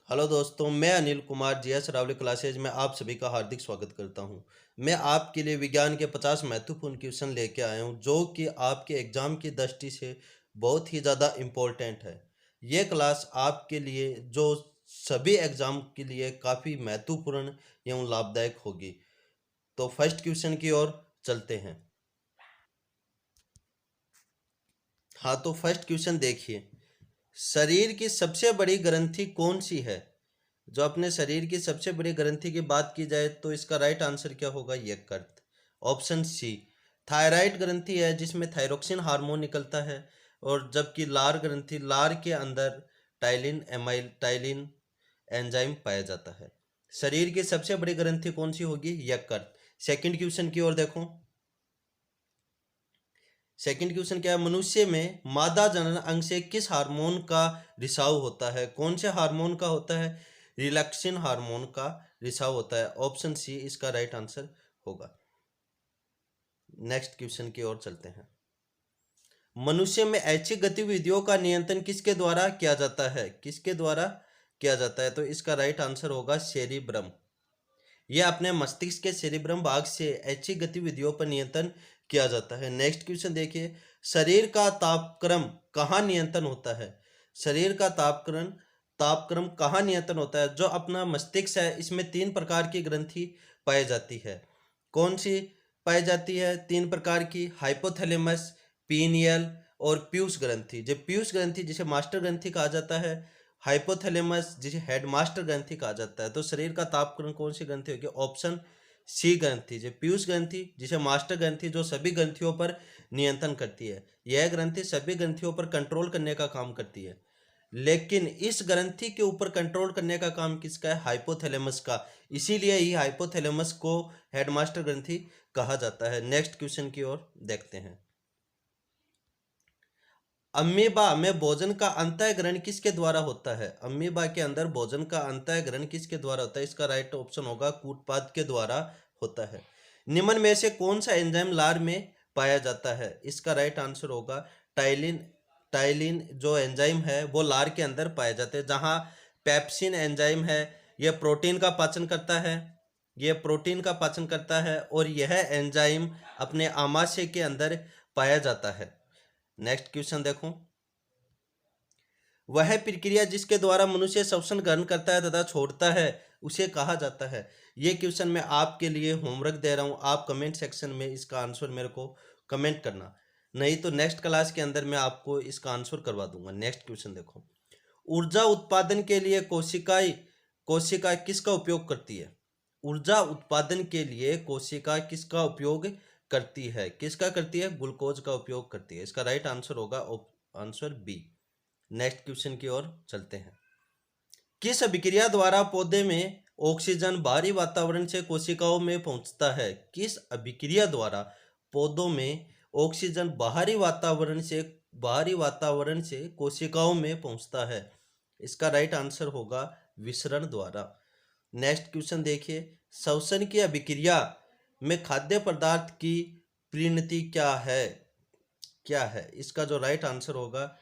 Hello दोस्तों, मैं Anil Kumar GS रावले क्लासेज में आप सभी का हार्दिक स्वागत करता हूं। मैं आपके लिए विज्ञान के 50 महत्वपूर्ण क्वेश्चन लेके आया हूं जो कि आपके एग्जाम की दृष्टि से बहुत ही ज़्यादा इम्पोर्टेंट है। ये क्लास आपके लिए जो सभी एग्जाम के लिए काफ़ी महत्वपूर्ण एवं लाभदायक होगी। तो फर्स्ट क्वेश्चन की ओर चलते हैं। हाँ, तो फर्स्ट क्वेश्चन देखिए, शरीर की सबसे बड़ी ग्रंथि कौन सी है? जो अपने शरीर की सबसे बड़ी ग्रंथि की बात की जाए तो इसका राइट आंसर क्या होगा? यकृत। Option C. थायराइड ग्रंथि है जिसमें थायरोक्सिन हार्मोन निकलता है, और जबकि लार ग्रंथि, लार के अंदर टाइलिन एमाइल टाइलिन एंजाइम पाया जाता है। शरीर की सबसे बड़ी ग्रंथि कौन सी होगी? यकृत। सेकंड क्वेश्चन की ओर देखो। सेकंड क्वेश्चन क्या है? मनुष्य में मादा जनन अंग से किस हार्मोन का रिसाव होता है? कौन से हार्मोन का होता है? रिलैक्सिन हार्मोन का रिसाव होता है। ऑप्शन सी इसका राइट आंसर होगा। नेक्स्ट क्वेश्चन की ओर चलते हैं। मनुष्य में ऐच्छिक गतिविधियों का नियंत्रण किसके द्वारा किया जाता है? किसके द्वारा किया जाता है? तो इसका राइट आंसर होगा सेरिब्रम। यह अपने मस्तिष्क के सेरिब्रम भाग से ऐच्छिक गतिविधियों पर नियंत्रण किया जाता है। नेक्स्ट क्वेश्चन देखिए, शरीर का तापक्रम कहाँ नियंत्रण होता है? शरीर का तापक्रम तापक्रम कहाँ नियंत्रण होता है? जो अपना मस्तिष्क है इसमें तीन प्रकार की ग्रंथि पाई जाती है। कौन सी पाई जाती है? तीन प्रकार की, हाइपोथैलेमस, पीनियल और पीयूष ग्रंथि। जो पीयूष ग्रंथि जिसे मास्टर ग्रंथि कहा जाता है, हाइपोथैलेमस जिसे हेडमास्टर ग्रंथि कहा जाता है। तो शरीर का तापक्रम कौन सी ग्रंथि होगी? ऑप्शन सी ग्रंथि, जो पीयूष ग्रंथि जिसे मास्टर ग्रंथि, जो सभी ग्रंथियों पर नियंत्रण करती है। यह ग्रंथि सभी ग्रंथियों पर कंट्रोल करने का काम करती है, लेकिन इस ग्रंथि के ऊपर कंट्रोल करने का काम किसका है? हाइपोथैलेमस का। इसीलिए ही हाइपोथैलेमस को हेडमास्टर ग्रंथि कहा जाता है। नेक्स्ट क्वेश्चन की ओर देखते हैं। अमीबा में भोजन का अंतः ग्रहण किसके द्वारा होता है? अमीबा के अंदर भोजन का अंतः ग्रहण किसके द्वारा होता है? इसका राइट ऑप्शन होगा कूटपाद के द्वारा होता है। निम्न में से कौन सा एंजाइम लार में पाया जाता है? इसका राइट आंसर होगा टाइलिन। टाइलिन जो एंजाइम है वो लार के अंदर पाया जाता है। जहां पेप्सिन एंजाइम है, यह प्रोटीन का पाचन करता है। यह प्रोटीन का पाचन करता है और यह एंजाइम अपने आमाशय के अंदर पाया जाता है। नेक्स्ट क्वेश्चन देखो। वह प्रक्रिया जिसके द्वारा मनुष्य श्वसन ग्रहण करता है तथा छोड़ता है उसे कहा जाता है। ये क्वेश्चन मैं आपके लिए होमवर्क दे रहा हूँ, आप कमेंट सेक्शन में इसका आंसर मेरे को कमेंट करना, नहीं तो नेक्स्ट क्लास के अंदर मैं आपको इसका आंसर करवा दूंगा। नेक्स्ट क्वेश्चन देखो। ऊर्जा उत्पादन के लिए कोशिका किसका उपयोग करती है? ऊर्जा उत्पादन के लिए कोशिका किसका उपयोग करती है? किसका करती है? ग्लूकोज का उपयोग करती है। इसका राइट आंसर होगा आंसर बी। नेक्स्ट क्वेश्चन की ओर चलते हैं। किस अभिक्रिया द्वारा पौधे में ऑक्सीजन बाहरी वातावरण से कोशिकाओं में पहुंचता है? किस अभिक्रिया द्वारा पौधों में ऑक्सीजन बाहरी वातावरण से कोशिकाओं में पहुंचता है? इसका राइट आंसर होगा विसरण द्वारा। नेक्स्ट क्वेश्चन देखिए। श्वसन की अभिक्रिया में खाद्य पदार्थ की परिणति क्या है? क्या है इसका जो राइट आंसर होगा,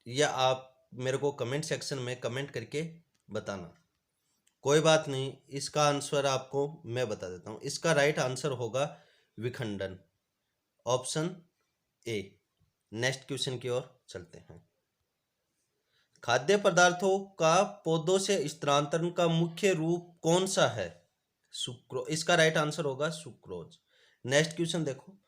या आप मेरे को कमेंट सेक्शन में कमेंट करके बताना। कोई बात नहीं, इसका आंसर आपको मैं बता देता हूँ। इसका राइट आंसर होगा विखंडन, ऑप्शन ए। नेक्स्ट क्वेश्चन की ओर चलते हैं। खाद्य पदार्थों का पौधों से स्थानांतरण का मुख्य रूप कौन सा है? सुक्रोज। इसका राइट आंसर होगा सुक्रोज। नेक्स्ट क्वेश्चन देखो।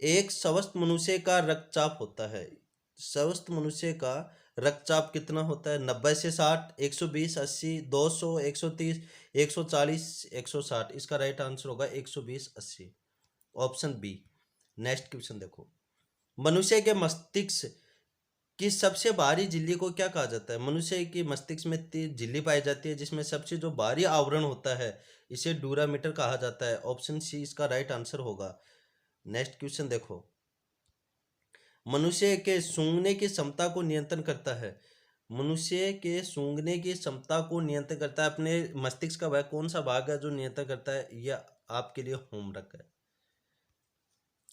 एक स्वस्थ मनुष्य का रक्तचाप होता है, स्वस्थ मनुष्य का रक्तचाप कितना होता है? 90 से 60, 120, 80, 200, 130, 140, 160। इसका राइट आंसर होगा 120, 80, ऑप्शन बी। नेक्स्ट क्वेश्चन देखो। मनुष्य के मस्तिष्क की सबसे बाहरी झिल्ली को क्या कहा जाता है? मनुष्य की मस्तिष्क में झिल्ली पाई जाती है जिसमें सबसे जो बाहरी आवरण होता है इसे डूरामीटर कहा जाता है। ऑप्शन सी इसका राइट आंसर होगा। नेक्स्ट क्वेश्चन देखो। मनुष्य के सूंघने की क्षमता को नियंत्रण करता है, मनुष्य के सूंघने की क्षमता को नियंत्रण करता है अपने मस्तिष्क का वह कौन सा भाग है जो नियंत्रण करता है? यह आपके लिए होमवर्क है।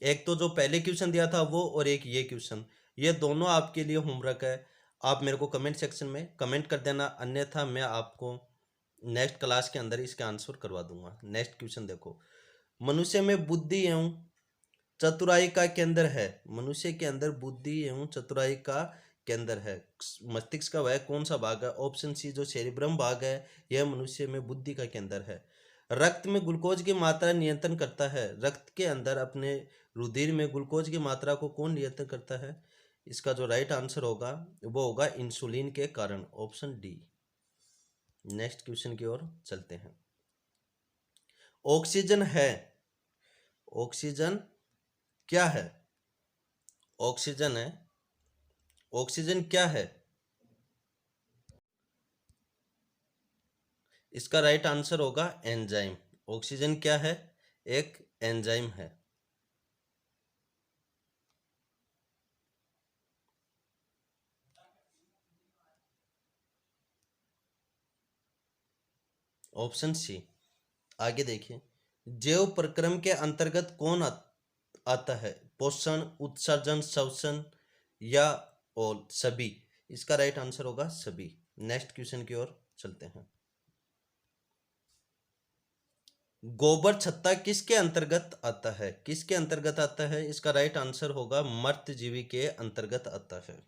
एक तो जो पहले क्वेश्चन दिया था वो, और एक ये क्वेश्चन, ये दोनों आपके लिए होमवर्क है। आप मेरे को कमेंट सेक्शन में कमेंट कर देना, अन्यथा मैं आपको नेक्स्ट क्लास के अंदर इसका आंसर करवा दूंगा। नेक्स्ट क्वेश्चन देखो, मनुष्य में बुद्धि एवं चतुराई का केंद्र है। मनुष्य के अंदर बुद्धि एवं चतुराई का केंद्र है। मस्तिष्क का वह कौन सा भाग है? ऑप्शन सी जो सेरिब्रम भाग है, यह मनुष्य में बुद्धि का केंद्र है। रक्त में ग्लूकोज की मात्रा नियंत्रण करता है। रक्त के अंदर अपने रुधिर में ग्लूकोज की मात्रा को कौन नियंत्रण करता है? इसका जो राइट आंसर होगा वो होगा इंसुलिन के कारण, ऑप्शन डी। नेक्स्ट क्वेश्चन की ओर चलते हैं। ऑक्सीजन है, ऑक्सीजन क्या है? ऑक्सीजन है, ऑक्सीजन क्या है? इसका राइट आंसर होगा एंजाइम। ऑक्सीजन क्या है? एक एंजाइम है। Option C. आगे देखिए, जैव प्रक्रम के अंतर्गत कौन आता है? पोषण, उत्सर्जन, श्वसन या और सभी? इसका राइट आंसर होगा सभी। नेक्स्ट क्वेश्चन की ओर चलते हैं। गोबर छत्ता किसके अंतर्गत आता है? किसके अंतर्गत आता है? इसका राइट आंसर होगा मर्त्यजीवी के अंतर्गत आता है।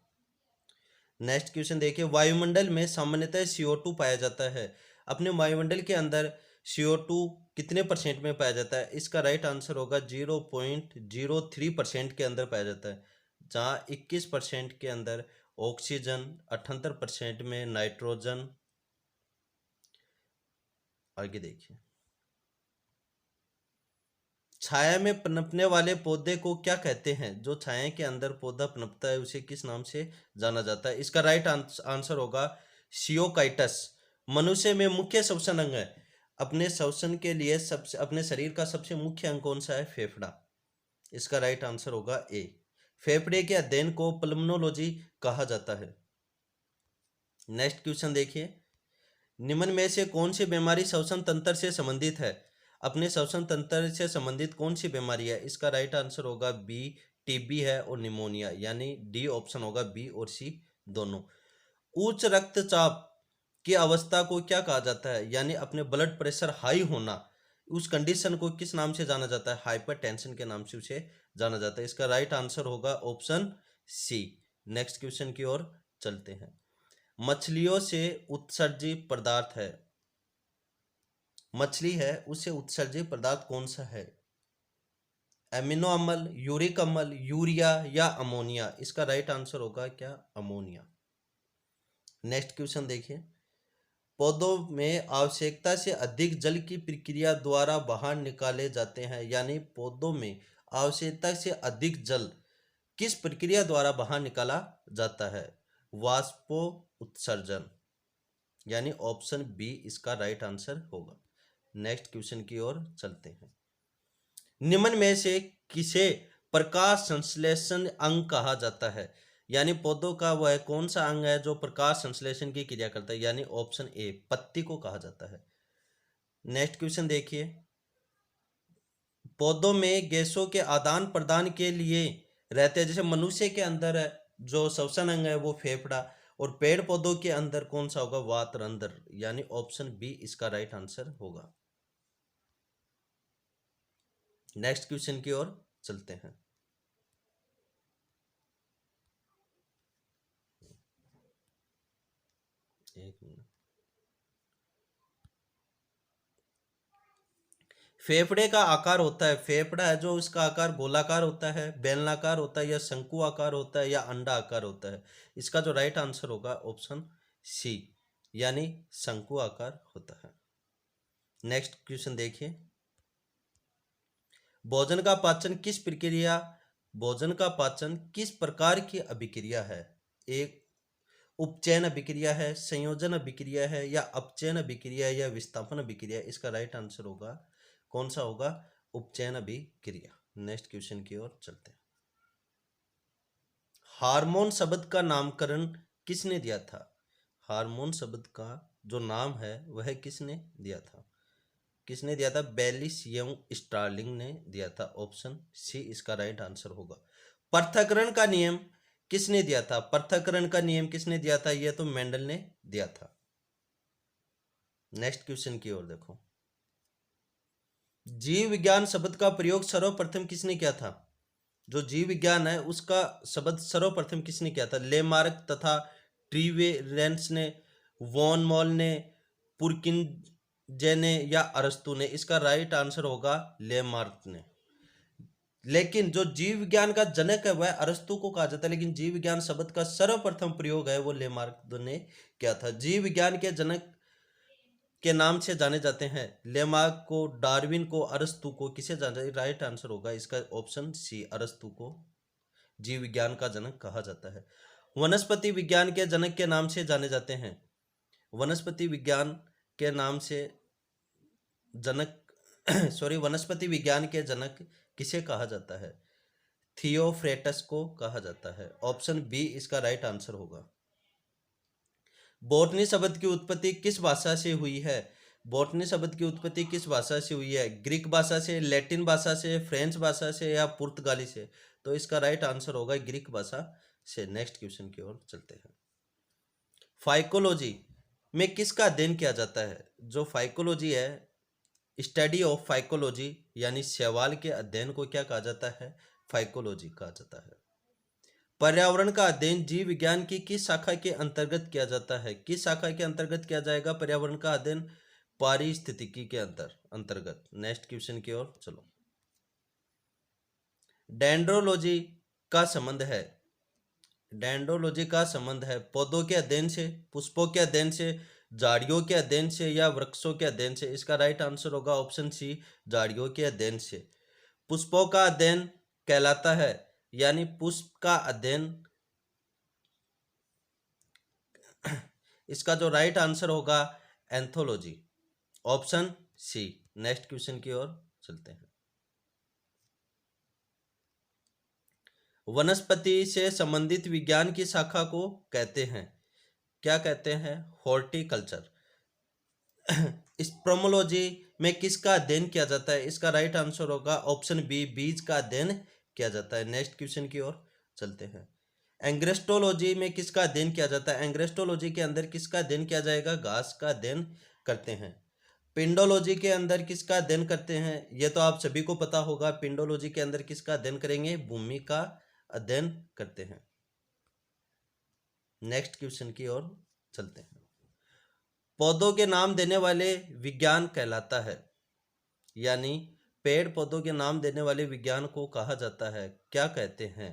नेक्स्ट क्वेश्चन देखिए, वायुमंडल में सामान्यतः CO2 पाया जाता है। अपने वायुमंडल के अंदर CO2 कितने परसेंट में पाया जाता है? इसका राइट आंसर होगा 0.03% के अंदर पाया जाता है, जहाँ 21% के अंदर ऑक्सीजन, 78% में नाइट्रोजन। आगे देखिए, छाया में पनपने वाले पौधे को क्या कहते हैं? जो छाया के अंदर पौधा पनपता है उसे किस नाम से जाना जाता है? इसका राइट आंसर होगा सियोकाइटस। मनुष्य में मुख्य श्वसन अंग है। अपने श्वसन के लिए सबसे अपने शरीर का सबसे मुख्य अंग कौन सा है? फेफड़ा। इसका राइट आंसर होगा ए। फेफड़े के अध्ययन को पल्मोनोलॉजी कहा जाता है। नेक्स्ट क्वेश्चन देखिए, निम्न में से कौन सी बीमारी श्वसन तंत्र से संबंधित है? अपने श्वसन तंत्र से संबंधित कौन सी बीमारी है? इसका राइट आंसर होगा बी, टीबी है और निमोनिया, यानी डी ऑप्शन होगा, बी और सी दोनों। उच्च रक्तचाप की अवस्था को क्या कहा जाता है? यानी अपने ब्लड प्रेशर हाई होना, उस कंडीशन को किस नाम से जाना जाता है? हाइपरटेंशन के नाम से उसे जाना जाता है। इसका राइट आंसर होगा ऑप्शन सी। नेक्स्ट क्वेश्चन की ओर चलते हैं। मछलियों से उत्सर्जित पदार्थ है, मछली है उससे उत्सर्जित पदार्थ कौन सा है? एमिनो अम्ल, यूरिक अम्ल, यूरिया या अमोनिया? इसका राइट आंसर होगा क्या? अमोनिया। नेक्स्ट क्वेश्चन देखिए, पौधों में आवश्यकता से अधिक जल की प्रक्रिया द्वारा बाहर निकाले जाते हैं। यानी पौधों में आवश्यकता से अधिक जल किस प्रक्रिया द्वारा बाहर निकाला जाता है? वाष्पो उत्सर्जन, यानी ऑप्शन बी इसका राइट आंसर होगा। नेक्स्ट क्वेश्चन की ओर चलते हैं। निम्न में से किसे प्रकाश संश्लेषण अंग कहा जाता है? यानी पौधों का वह कौन सा अंग है जो प्रकाश संश्लेषण की क्रिया करता है? यानी ऑप्शन ए, पत्ती को कहा जाता है। नेक्स्ट क्वेश्चन देखिए, पौधों में गैसों के आदान प्रदान के लिए रहते हैं। जैसे मनुष्य के अंदर है जो श्वसन अंग है वो फेफड़ा, और पेड़ पौधों के अंदर कौन सा होगा? वात रंध्र, यानी ऑप्शन बी इसका राइट आंसर होगा। नेक्स्ट क्वेश्चन की ओर चलते हैं। एक मिनट। फेफड़े का आकार होता है, फेफड़ा है जो इसका आकार गोलाकार होता है, बेलनाकार होता है, या शंकु आकार होता है, या अंडा आकार होता है? इसका जो राइट आंसर होगा ऑप्शन सी, यानी शंकु आकार होता है। नेक्स्ट क्वेश्चन देखिए, भोजन का पाचन किस प्रक्रिया भोजन का पाचन किस प्रकार की अभिक्रिया है? एक उपचयन अभिक्रिया है, संयोजन अभिक्रिया है, या अपचयन अभिक्रिया है, या विस्थापन अभिक्रिया? इसका राइट आंसर होगा कौन सा होगा? उपचयन अभिक्रिया। नेक्स्ट क्वेश्चन की ओर चलते हैं। हार्मोन शब्द का नामकरण किसने दिया था? हार्मोन शब्द का जो नाम है वह किसने दिया था? किसने दिया था? बेलिसियम स्टार्लिंग ने दिया था। ऑप्शन सी इसका राइट आंसर होगा। पृथक्करण का नियम किसने दिया था? पृथक्करण का नियम किसने दिया था? यह तो मेंडल ने दिया था। नेक्स्ट क्वेश्चन की ओर देखो। जीव विज्ञान शब्द का प्रयोग सर्वप्रथम किसने किया था? जो जीव विज्ञान है उसका शब्द सर्वप्रथम किसने किया था? लेमार्क तथा ट्रीवेरेंस ने, वॉन मॉल ने, पुरकिंजे ने या अरस्तु ने? इसका राइट आंसर होगा लेमार्क ने। लेकिन जो जीव विज्ञान का जनक है वह अरस्तु को कहा जाता है, लेकिन जीव विज्ञान शब्द का सर्वप्रथम प्रयोग है वो लेमार्क ने किया था। जीव विज्ञान के जनक के नाम से जाने जाते हैं लेमार्क को, डार्विन को, अरस्तु को। किसे जाना? राइट आंसर होगा इसका ऑप्शन सी, अरस्तु को जीव विज्ञान का जनक कहा जाता है। वनस्पति विज्ञान के जनक के नाम से जाने जाते हैं, वनस्पति विज्ञान के नाम से जनक सॉरी वनस्पति विज्ञान के जनक किसे कहा जाता है? थियोफ्रेटस को कहा जाता है। ऑप्शन बी इसका राइट आंसर होगा। बॉटनी शब्द की उत्पत्ति किस भाषा से हुई है? बॉटनी शब्द की उत्पत्ति किस भाषा से हुई है? ग्रीक भाषा से, लैटिन भाषा से, फ्रेंच भाषा से या पुर्तगाली से? तो इसका राइट आंसर होगा ग्रीक भाषा से। नेक्स्ट क्वेश्चन की ओर चलते हैं। फाइकोलॉजी में किसका अध्ययन किया जाता है? जो फाइकोलॉजी है, स्टडी ऑफ फाइकोलॉजी यानी शैवाल के अध्ययन को क्या कहा जाता है? फाइकोलॉजी कहा जाता है। पर्यावरण का अध्ययन जीव विज्ञान की किस शाखा के अंतर्गत किया जाता है? किस शाखा के अंतर्गत किया जाएगा पर्यावरण का अध्ययन? पारिस्थितिकी के अंतर्गत। नेक्स्ट क्वेश्चन की ओर चलो। डेंड्रोलॉजी का संबंध है, डेंड्रोलॉजी का संबंध है पौधों के अध्ययन से, पुष्पों के अध्ययन से, झाड़ियों के अध्ययन से या वृक्षों के अध्ययन से? इसका राइट आंसर होगा ऑप्शन सी, झाड़ियों के अध्ययन से। पुष्पों का अध्ययन कहलाता है, यानी पुष्प का अध्ययन, इसका जो राइट आंसर होगा anthology, option C. Next question की ओर चलते हैं। वनस्पति से संबंधित विज्ञान की शाखा को कहते हैं, क्या कहते हैं? हॉर्टिकल्चर। स्पर्मोलॉजी में किसका अध्ययन किया जाता है? इसका राइट आंसर होगा ऑप्शन बी, बीज का अध्ययन किया जाता है। नेक्स्ट क्वेश्चन की ओर चलते हैं। एंग्रेस्टोलॉजी में किसका अध्ययन किया जाता है? एंग्रेस्टोलॉजी के अंदर किसका अध्ययन किया जाएगा? घास का अध्ययन करते हैं। पिंडोलॉजी के अंदर किसका अध्ययन करते हैं? यह तो आप सभी को पता होगा। पिंडोलॉजी के अंदर किसका अध्ययन करेंगे? भूमि का अध्ययन करते हैं। नेक्स्ट क्वेश्चन की ओर चलते हैं। पौधों के नाम देने वाले विज्ञान कहलाता है, यानी पेड़ पौधों के नाम देने वाले विज्ञान को कहा जाता है, क्या कहते हैं?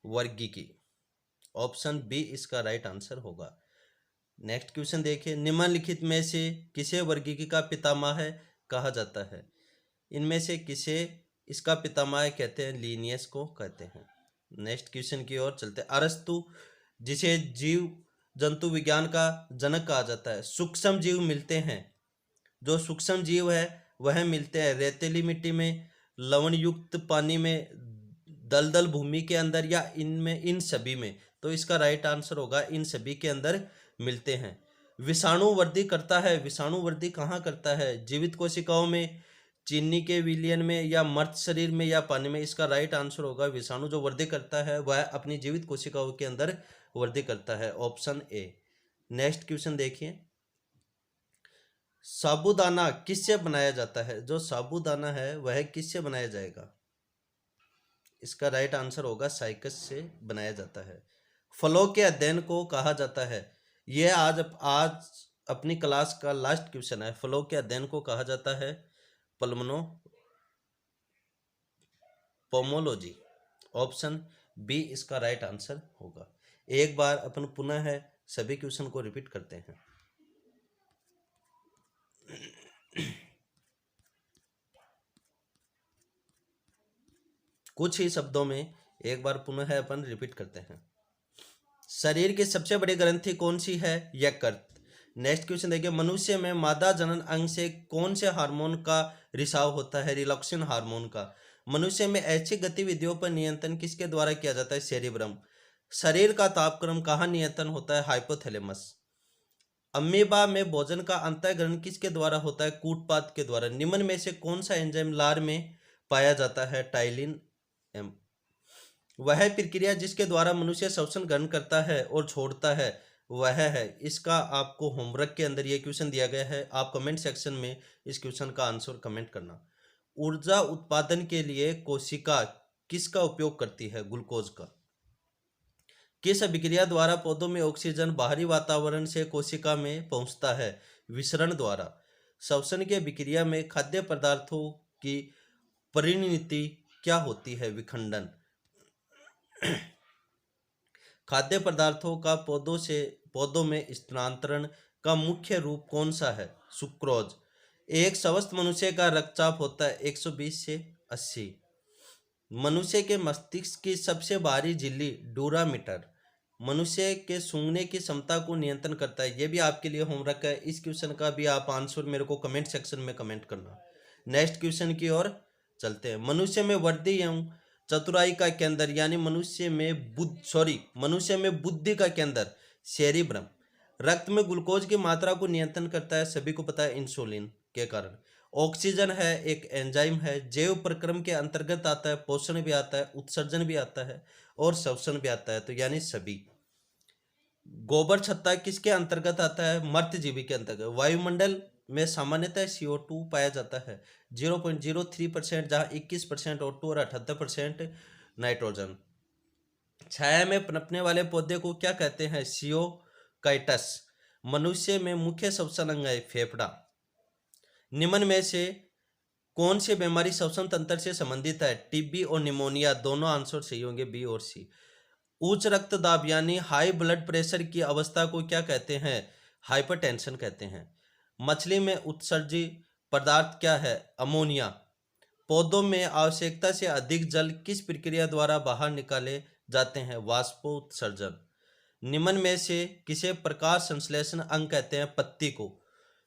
वर्गीकी। ऑप्शन बी इसका राइट आंसर होगा। नेक्स्ट क्वेश्चन देखिए। निम्नलिखित में से किसे वर्गीकी का पितामह कहा जाता है? इनमें से किसे इसका पितामह कहते हैं? लीनियस को कहते हैं। नेक्स्ट क्वेश्चन की ओर चलते हैं। अरस्तु जिसे जीव जंतु विज्ञान का जनक कहा जाता है, सूक्ष्म जीव मिलते हैं, जो सूक्ष्म जीव है वह मिलते हैं रेतीली मिट्टी में, लवण युक्त पानी में, दलदल भूमि के अंदर या इनमें, इन सभी में? तो इसका राइट आंसर होगा इन सभी के अंदर मिलते हैं। विषाणु वृद्धि करता है, विषाणु वृद्धि कहाँ करता है? जीवित कोशिकाओं में, चीनी के विलयन में या मर्त शरीर में या पानी में? इसका राइट आंसर होगा विषाणु जो वृद्धि करता है वह अपनी जीवित कोशिकाओं के अंदर वृद्धि करता है, ऑप्शन ए। नेक्स्ट क्वेश्चन देखिए। साबूदाना किससे बनाया जाता है? जो साबूदाना है वह किससे बनाया जाएगा? इसका राइट आंसर होगा साइकस से बनाया जाता है। फलों के अध्ययन को कहा जाता है, यह आज अपनी क्लास का लास्ट क्वेश्चन है। फलों के अध्ययन को कहा जाता है पोमोलॉजी। ऑप्शन बी इसका राइट आंसर होगा। एक बार अपन पुनः है सभी क्वेश्चन को रिपीट करते हैं। कुछ ही शब्दों में एक बार पुनः अपन रिपीट करते हैं। शरीर की सबसे बड़ी ग्रंथि कौन सी है? यकृत। नेक्स्ट क्वेश्चन देखिए। मनुष्य में मादा जनन अंग से कौन से हार्मोन का रिसाव होता है? रिलैक्सिन हार्मोन का। मनुष्य में ऐसी गतिविधियों पर नियंत्रण किसके द्वारा किया जाता है? सेरिब्रम। शरीर का तापक्रम कहाँ नियंत्रण होता है? हाइपोथैलेमस। अमीबा में भोजन का अंतःग्रहण किसके द्वारा होता है? कूटपाद के द्वारा। निम्न में से कौन सा एंजाइम लार में पाया जाता है? टाइलिन वह प्रक्रिया जिसके द्वारा मनुष्य श्वसन ग्रहण करता है और छोड़ता है वह है। इसका आपको होमवर्क के अंदर ये क्वेश्चन दिया गया है, आप कमेंट सेक्शन में इस क्वेश्चन का आंसर कमेंट करना। ऊर्जा उत्पादन के लिए कोशिका किसका उपयोग करती है? ग्लूकोज का। किस अभिक्रिया द्वारा पौधों में ऑक्सीजन बाहरी वातावरण से कोशिका में पहुंचता है? विसरण द्वारा। श्वसन की अभिक्रिया में खाद्य पदार्थों की परिणति क्या होती है? विखंडन। खाद्य पदार्थों का पौधों में स्थानांतरण का मुख्य रूप कौन सा है? सुक्रोज। एक स्वस्थ मनुष्य का रक्तचाप होता है 120 से 80। मनुष्य के मस्तिष्क की सबसे बाहरी झिल्ली डूरामीटर मनुष्य के सूंघने की क्षमता को नियंत्रण करता है। यह भी आपके लिए होमवर्क है, इस क्वेश्चन का भी आप आंसर मेरे को कमेंट सेक्शन में कमेंट करना। नेक्स्ट क्वेश्चन की ओर चलते हैं। मनुष्य में वृद्धि एवं चतुराई का केंद्र यानी मनुष्य में बुद्धि का केंद्र सेरिब्रम रक्त में ग्लूकोज की मात्रा को नियंत्रण करता है, सभी को पता है, इंसुलिन के कारण। ऑक्सीजन है एक एंजाइम है, जैव प्रक्रम के अंतर्गत आता है, पोषण भी आता है, उत्सर्जन भी आता है और श्वसन भी आता है, तो यानी सभी। गोबर छत्ता किसके अंतर्गत आता है? मर्त्यजीवी के अंतर्गत। वायुमंडल में सामान्यतः CO2 पाया जाता है 0.03%, जहाँ 21% O2 और 78% नाइट्रोजन। छाया में पनपने वाले पौधे को क्या कहते हैं? सियोकाइटस। मनुष्य में मुख्य श्वसन अंग है फेफड़ा। निम्न में से कौन सी बीमारी श्वसन तंत्र से संबंधित है? टीबी और निमोनिया। दोनों आंसर सही होंगे, बी और सी। उच्च रक्तदाब यानी हाई ब्लड प्रेशर की अवस्था को क्या कहते हैं? हाइपरटेंशन कहते हैं। मछली में उत्सर्जित पदार्थ क्या है? अमोनिया। पौधों में आवश्यकता से अधिक जल किस प्रक्रिया द्वारा बाहर निकाले जाते हैं? वाष्पोत्सर्जन। निम्न में से किसे प्रकाश संश्लेषण अंग कहते हैं? पत्ती को।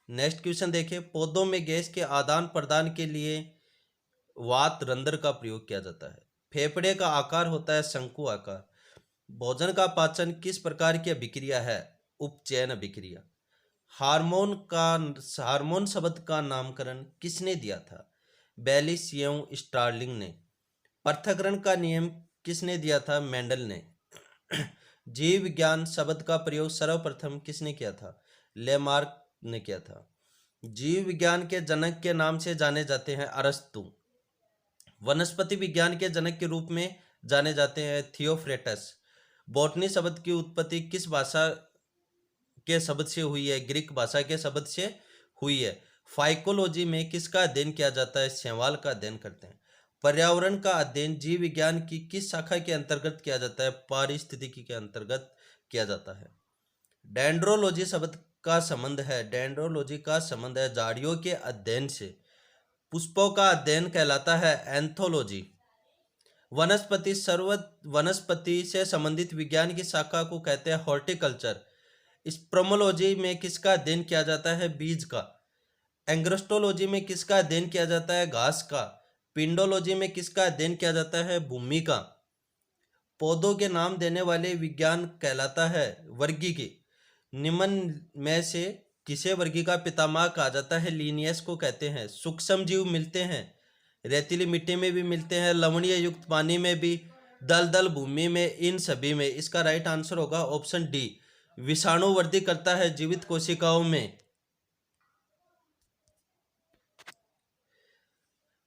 नेक्स्ट क्वेश्चन देखिए। पौधों में गैस के आदान प्रदान के लिए वात रंध्र का प्रयोग किया जाता है। फेफड़े का आकार होता है शंकु आकार। भोजन का पाचन किस प्रकार की अभिक्रिया है? उपचयन अभिक्रिया। हार्मोन शब्द का नामकरण किसने दिया था? बेलिस एवं स्टार्लिंग ने। पृथक्करण का नियम किसने दिया था? मेंडल ने। जीव विज्ञान शब्द का प्रयोग सर्वप्रथम किसने किया था? लेमार्क ने किया था। जीव विज्ञान के जनक के नाम से जाने जाते हैं अरस्तु। वनस्पति विज्ञान के जनक के रूप में जाने जाते हैं थियोफ्रेटस। बॉटनी शब्द की उत्पत्ति किस भाषा के शब्द से हुई है? ग्रीक भाषा के शब्द से हुई है। फाइकोलॉजी में किसका अध्ययन किया जाता है? शैवाल का अध्ययन करते हैं। पर्यावरण का अध्ययन जीव विज्ञान की किस शाखा के अंतर्गत किया जाता है? पारिस्थितिकी के अंतर्गत किया जाता है। डेंड्रोलॉजी शब्द का संबंध है झाड़ियों के अध्ययन से। पुष्पों का अध्ययन कहलाता है एंथोलॉजी। वनस्पति से संबंधित विज्ञान की शाखा को कहते हैं हॉर्टिकल्चर। स्पर्मोलॉजी में किसका अध्ययन किया जाता है? बीज का। एंग्रोस्टोलॉजी में किसका अध्ययन किया जाता है? घास का। पिंडोलॉजी में किसका अध्ययन किया जाता है? भूमि का। पौधों के नाम देने वाले विज्ञान कहलाता है वर्गीकी। निम्न में से किसे वर्गी का पितामह कहा जाता है? लिनियस को कहते हैं। सूक्ष्म जीव मिलते हैं रेतीली मिट्टी में भी मिलते हैं, लवणीय युक्त पानी में भी, दलदल भूमि में, इन सभी में। इसका राइट आंसर होगा ऑप्शन डी। विषाणु वृद्धि करता है जीवित कोशिकाओं में।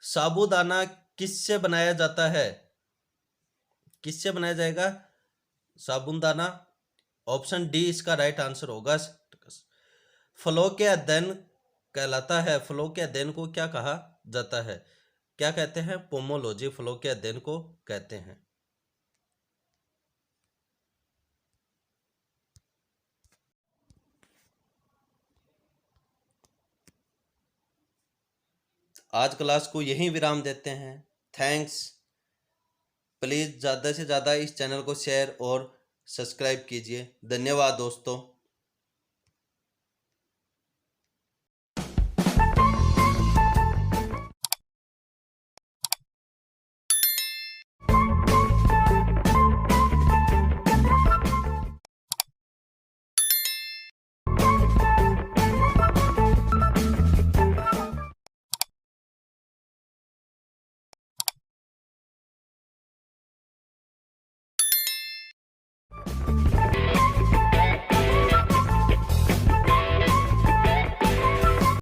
साबूदाना किससे बनाया जाता है? किससे बनाया जाएगा साबूदाना? ऑप्शन डी इसका राइट आंसर होगा। फलों के अध्ययन कहलाता है। फलों के अध्ययन को क्या कहा जाता है? क्या कहते हैं? पोमोलॉजी फलों के अध्ययन को कहते हैं। आज क्लास को यहीं विराम देते हैं। थैंक्स। प्लीज़ ज़्यादा से ज़्यादा इस चैनल को शेयर और सब्सक्राइब कीजिए। धन्यवाद दोस्तों।